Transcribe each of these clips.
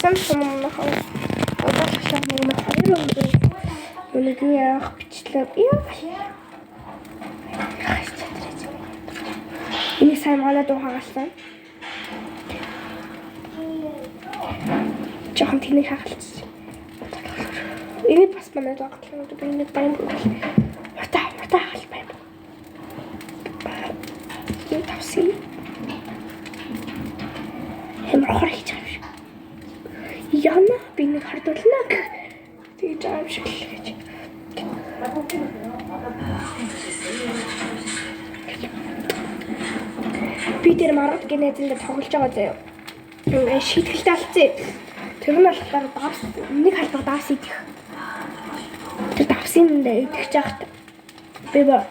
Асан сумнахаа одоолчлаа нэг 2 өдөр нэг яах бичлээ. Энэ сайн манай дуу хагалсан. Жохон тэнийг хагалсан. Энэ бас манай дуу хагалсан. Би нэг баян бүл. Мартаа хаал баян. Энэ тавсын. Хэмрохор хийж байгаа юм шиг. Яна би нэг хардуулна гэх. Тэгж байгаа юм шиг л гэж. Би тэр маргад генезэндээ тоглож байгаа заяа. Шийтгэлтэй алцсан. Тэр нь болохоор давс нэг халбар давс идэх. Тэр давсын дээр идэх жахт. Би ба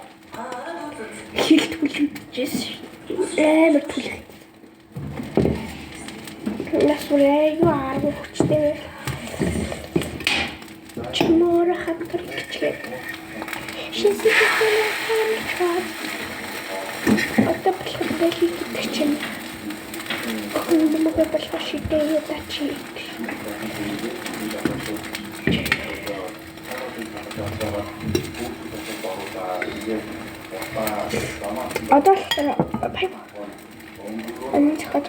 хилт хүлээжсэн. Амар түлхээ. Насурай юу арга хүчтэй. Чимора хатгэрчээ. Шисэктэй хамтраад. Отоплохтой хийдэг чинь. Хөөе мөгөө болох шитэй ятачи. Одоо пайп. Анх хат.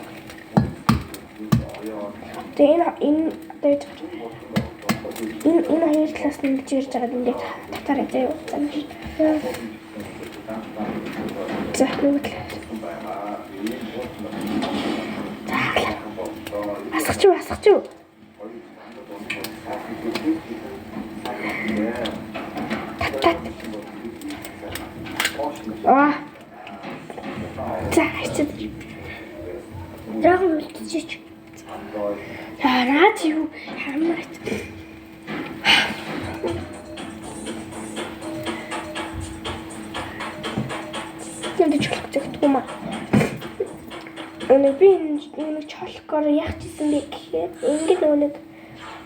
Энэ хоёр талаас нь ингэж ирж байгаа ингээд татараа заяа уцаана. За нэг. Асгач юу? Тат. За хайчаад. Яг үлдчихэж. Радио хамраад. Тэнд чөлөгтэй юм аа. Би нэг чолкоор яах гэсэн бэ гэхээр ингээд нэг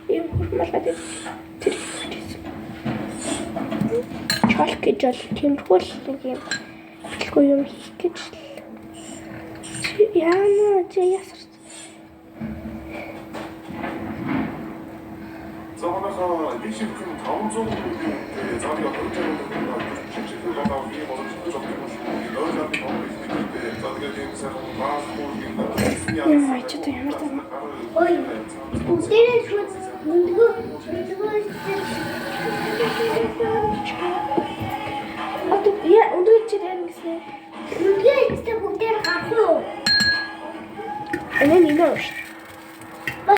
юм хурмалгаад тэр хийсэн. Чолк гэж бол тиймэрхүү нэг юм бэлгүй юм хийх гэж яана ясар. 저번에 리시크 500 자리가 그렇게 Ой, что-то я мертва. Ой, утерян шууд өндгөө. Я өндгөө чирэн гэсэн. Өндгөө ихтэй бүгдээр гарах уу? Энэ нэмээ шүү.